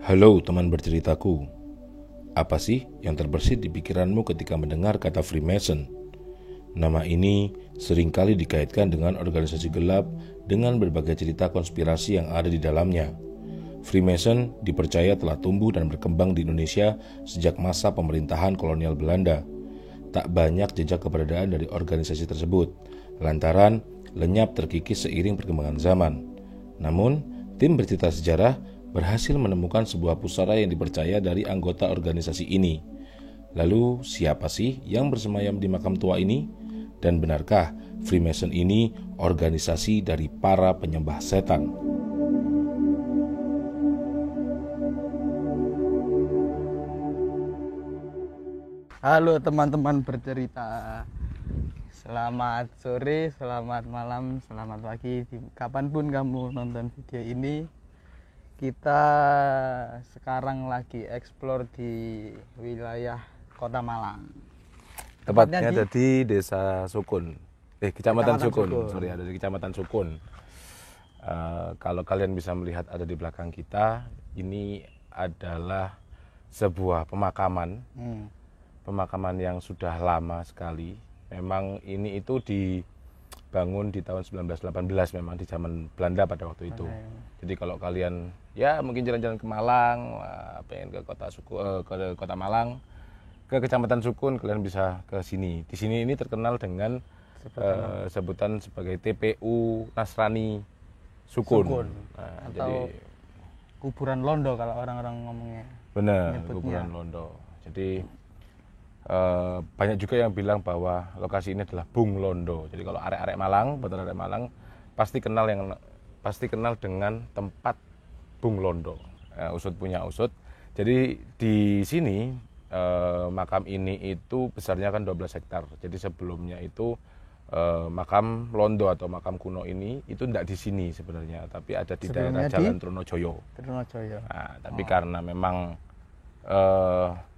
Halo teman berceritaku, apa sih yang terbersit di pikiranmu ketika mendengar kata Freemason? Nama ini seringkali dikaitkan dengan organisasi gelap dengan berbagai cerita konspirasi yang ada di dalamnya. Freemason dipercaya telah tumbuh dan berkembang di Indonesia sejak masa pemerintahan kolonial Belanda. Tak banyak jejak keberadaan dari organisasi tersebut, lantaran lenyap terkikis seiring perkembangan zaman. Namun, tim bercerita sejarah berhasil menemukan sebuah pusara yang dipercaya dari anggota organisasi ini. Lalu, siapa sih yang bersemayam di makam tua ini? Dan benarkah Freemason ini organisasi dari para penyembah setan? Halo teman-teman bercerita. Selamat sore, selamat malam, selamat pagi. Kapanpun kamu nonton video ini, kita sekarang lagi explore di wilayah Kota Malang. Tepatnya ada di Desa Sukun, Kecamatan Sukun. Ada di Kecamatan Sukun. Kalau kalian bisa melihat ada di belakang kita, ini adalah sebuah pemakaman. Pemakaman yang sudah lama sekali. Memang ini itu dibangun di tahun 1918, memang di zaman Belanda pada waktu itu. Jadi kalau kalian ya mungkin jalan-jalan ke Malang, pengen ke kota Malang, ke Kecamatan Sukun, kalian bisa ke sini. Di sini ini terkenal dengan sebutan sebagai TPU Nasrani Sukun. Nah, atau jadi kuburan Londo kalau orang-orang ngomongnya. Benar, kuburan Londo. Jadi banyak juga yang bilang bahwa lokasi ini adalah Bung Londo. Jadi kalau arek-arek Malang, betul arek Malang pasti kenal dengan tempat Bung Londo. Usut punya usut. Jadi di sini makam ini itu besarnya kan 12 hektar. Jadi sebelumnya itu makam Londo atau makam kuno ini itu tidak di sini sebenarnya, tapi ada di daerah Jalan Trunojoyo. Nah, tapi karena memang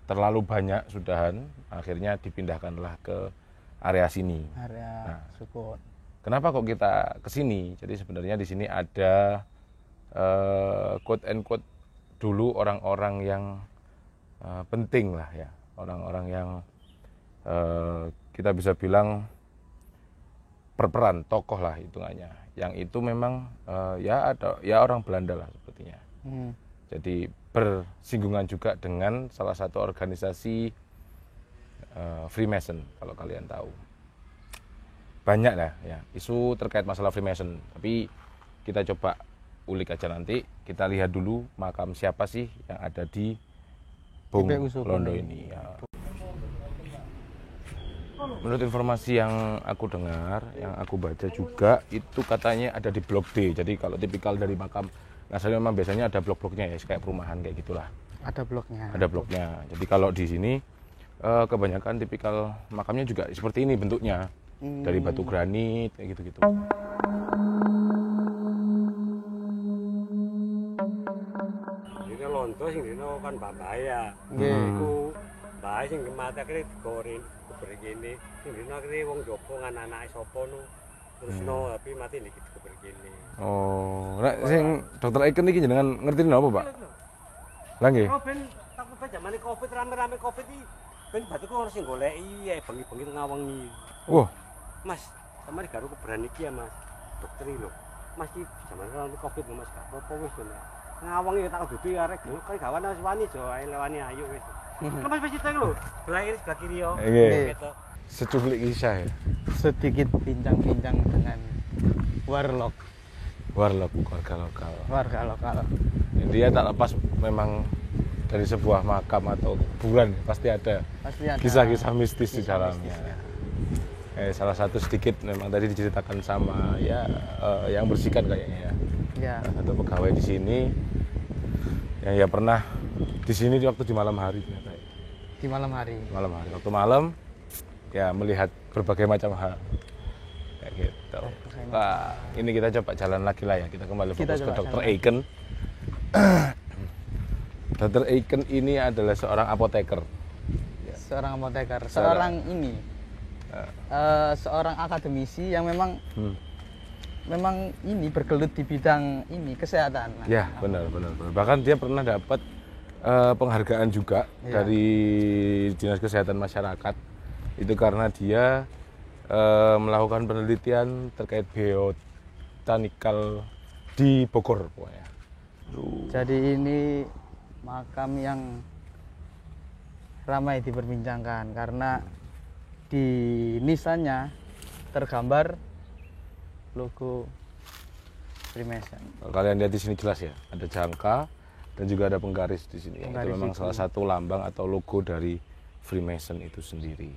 terlalu banyak sudahan, akhirnya dipindahkanlah ke area sini. Area Sukun. Kenapa kok kita ke sini? Jadi sebenarnya di sini ada quote and quote dulu orang-orang yang penting lah ya, orang-orang yang kita bisa bilang berperan tokoh lah hitungannya. Yang itu memang ya orang Belanda lah sepertinya. Jadi bersinggungan juga dengan salah satu organisasi Freemason, kalau kalian tahu. Banyak lah ya isu terkait masalah Freemason, tapi kita coba ulik aja nanti. Kita lihat dulu makam siapa sih yang ada di Bung Londo ini ya. Menurut informasi yang aku dengar, yang aku baca juga, itu katanya ada di Blok D. Jadi kalau tipikal dari makam Nasrani memang biasanya ada blok-bloknya ya, kayak perumahan kayak gitulah. Ada bloknya. Ada bloknya. Jadi kalau di sini kebanyakan tipikal makamnya juga seperti ini bentuknya, dari batu granit kayak gitu-gitu. Ini Londo sing dino kan bahaya. Iku bahaya sing mati akhirnya digorin begini. Sing dino akhirnya wong Joko ngan anake sapa nu. Terus tapi mati niki begini. Oh, nek sing Dokter Eken iki jenengan ngerti napa, Pak? Lah nggih. Oh ben takut zamane Covid rame-rame Covid iki ben batuku ono sing goleki bengi-bengi tengah wengi. Wah. Mas, sampeyan garu keberani iki ya, Mas. Dokter iki lho. Mas iki zamane rame Covid lho, Mas. Gak apa-apa wis to. Ngawengi tak dudu arek kok gawane wis wani jo ae lewani ayo wis. Mas wis itu lho. Belah kiri sebelah kiri yo. Gitu. Seculik kisah ya. Sedikit bincang-bincang dengan warlock warga lokal. Dia tak lepas memang dari sebuah makam atau kuburan pasti ada kisah-kisah mistis di dalamnya. Salah satu sedikit memang tadi diceritakan sama yang bersihkan kayaknya ya. Atau pegawai di sini yang ya pernah di sini waktu di malam hari ternyata. Di malam hari. Waktu malam ya melihat berbagai macam hal. Kayak gitu. Wah, ini kita coba jalan lagi lah ya. Kita kembali fokus ke Dr. Eken. Dr. Eken ini adalah seorang apoteker. Seorang akademisi yang memang memang ini bergelut di bidang ini kesehatan. Ya, benar. Bahkan dia pernah dapat penghargaan juga dari Dinas Kesehatan Masyarakat. Itu karena dia melakukan penelitian terkait biotanikal di Bogor pokoknya. Jadi ini makam yang ramai diperbincangkan karena di nisannya tergambar logo Freemason. Kalau kalian lihat di sini jelas ya, ada jangka dan juga ada penggaris di sini. Itu memang salah satu lambang atau logo dari Freemason itu sendiri.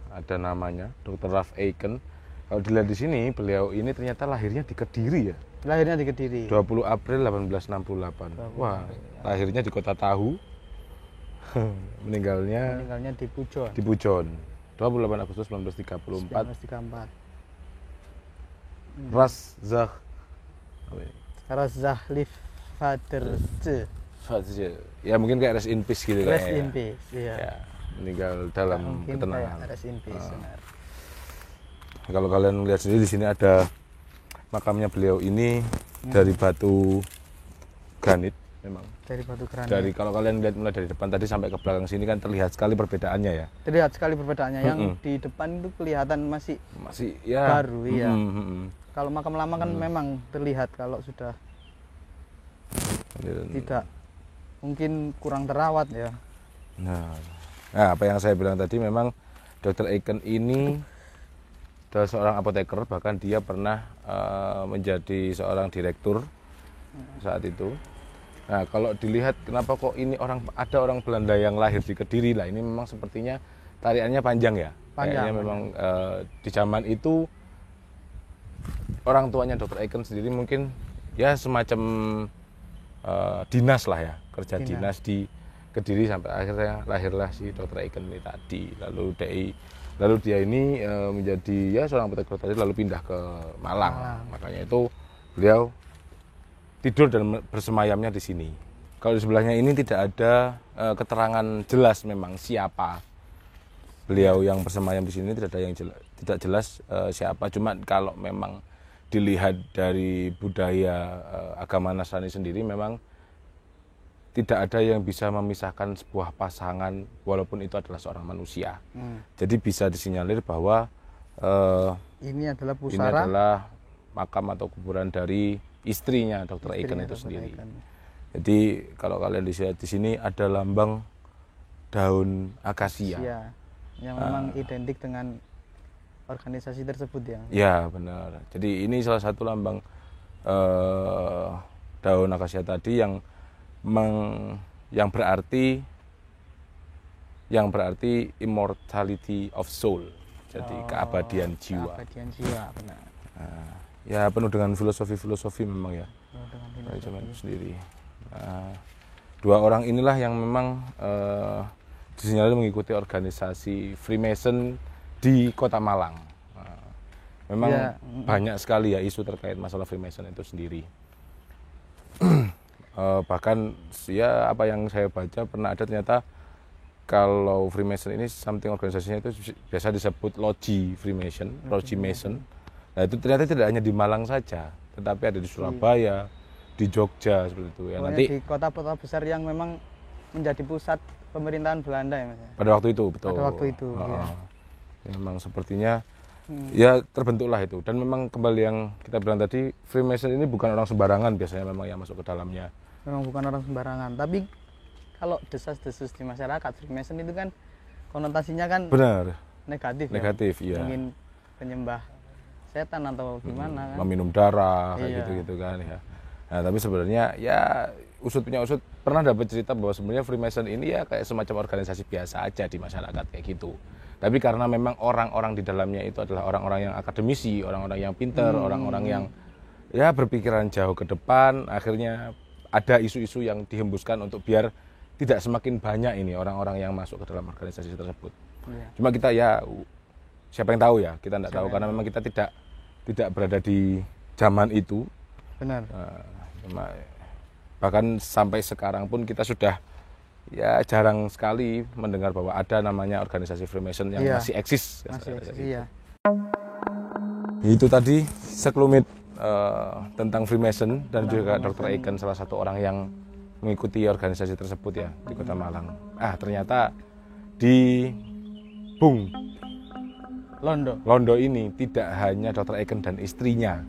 Ada namanya Dr. Ralph Aiken. Kalau dilihat di sini, beliau ini ternyata lahirnya di Kediri ya. Lahirnya di Kediri. 20 April 1868. Wah, lahirnya di Kota Tahu. Meninggalnya di Pujon. Di Pujon. 28 Agustus 1934. 1934. Razah Faderce. Ya mungkin kayak rest in peace gitu Rest in peace, iya. Ya, meninggal dalam ketenangan. Rest in peace, benar. Kalau kalian lihat sendiri di sini ada makamnya beliau ini dari batu granit memang. Dari batu granit. Dari kalau kalian lihat mulai dari depan tadi sampai ke belakang sini kan terlihat sekali perbedaannya ya. Terlihat sekali perbedaannya. Yang di depan itu kelihatan masih ya baru ya. Kalau makam lama kan memang terlihat kalau sudah tidak mungkin kurang terawat ya. Nah, apa yang saya bilang tadi memang Dr. Aiken ini adalah seorang apoteker, bahkan dia pernah menjadi seorang direktur saat itu. Nah, kalau dilihat kenapa kok ini ada orang Belanda yang lahir di Kediri lah, ini memang sepertinya tariannya panjang ya. Kayaknya memang di zaman itu orang tuanya Dr. Aiken sendiri mungkin ya semacam dinas lah ya, kerja dinas di Kediri sampai akhirnya lahirlah si Dr. Aiken ini tadi. Lalu dia ini menjadi ya seorang apoteker tadi lalu pindah ke Malang. Makanya itu beliau tidur dan bersemayamnya di sini. Kalau di sebelahnya ini tidak ada keterangan jelas memang siapa beliau yang bersemayam di sini, tidak ada yang tidak jelas siapa. Cuma kalau memang dilihat dari budaya agama Nasrani sendiri memang tidak ada yang bisa memisahkan sebuah pasangan walaupun itu adalah seorang manusia. Jadi bisa disinyalir bahwa ini adalah pusara. Ini adalah makam atau kuburan dari istrinya Dr. Aiken itu sendiri. Jadi kalau kalian lihat di sini ada lambang daun akasia. Yang memang identik dengan organisasi tersebut ya. Ya benar. Jadi ini salah satu lambang daun akasia tadi yang berarti immortality of soul. Jadi keabadian jiwa. Keabadian jiwa, benar. Ya penuh dengan filosofi memang ya. Zaman sendiri. Dua orang inilah yang memang disinyalir mengikuti organisasi Freemason di Kota Malang. Memang banyak sekali ya isu terkait masalah Freemason itu sendiri. Bahkan ya apa yang saya baca pernah ada ternyata kalau Freemason ini something organisasinya itu biasa disebut Logi Freemason, Logi Mason. Nah itu ternyata tidak hanya di Malang saja, tetapi ada di Surabaya, di Jogja seperti itu ya. Nanti di kota-kota besar yang memang menjadi pusat pemerintahan Belanda ya Mas. Pada waktu itu betul. Pada waktu itu. Ya. Memang sepertinya ya terbentuklah itu. Dan memang kembali yang kita bilang tadi, Freemason ini bukan orang sembarangan biasanya memang yang masuk ke dalamnya. Memang bukan orang sembarangan, tapi kalau desas-desus di masyarakat Freemason itu kan konotasinya kan benar negatif ya. Ingin penyembah setan atau gimana kan, meminum darah kayak gitu kan ya. Nah tapi sebenarnya ya usut pernah dapat cerita bahwa sebenarnya Freemason ini ya kayak semacam organisasi biasa aja di masyarakat kayak gitu. Tapi karena memang orang-orang di dalamnya itu adalah orang-orang yang akademisi, orang-orang yang pintar, orang-orang yang ya berpikiran jauh ke depan, akhirnya ada isu-isu yang dihembuskan untuk biar tidak semakin banyak ini orang-orang yang masuk ke dalam organisasi tersebut. Cuma kita ya siapa yang tahu ya, kita tidak tahu karena memang kita tidak berada di zaman itu. Benar. Bahkan sampai sekarang pun kita sudah ya jarang sekali mendengar bahwa ada namanya organisasi Freemason yang masih eksis. Masih eksis, iya. Itu tadi sekelumit tentang Freemason dan juga Dr. Eiken, salah satu orang yang mengikuti organisasi tersebut ya di Kota Malang. Ternyata di Bung Londo ini tidak hanya Dr. Eiken dan istrinya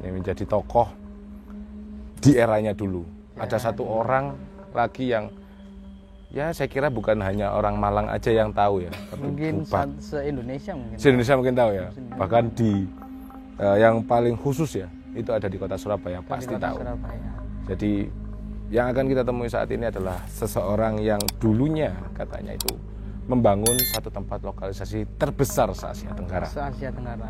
yang menjadi tokoh di eranya dulu. Ada satu orang lagi yang ya saya kira bukan hanya orang Malang aja yang tahu ya. Mungkin se-Indonesia mungkin. Se-Indonesia mungkin tahu ya. Bahkan di yang paling khusus ya itu ada di Kota Surabaya, pasti tahu. Jadi yang akan kita temui saat ini adalah seseorang yang dulunya katanya itu membangun satu tempat lokalisasi terbesar se-Asia Tenggara. Se-Asia Tenggara.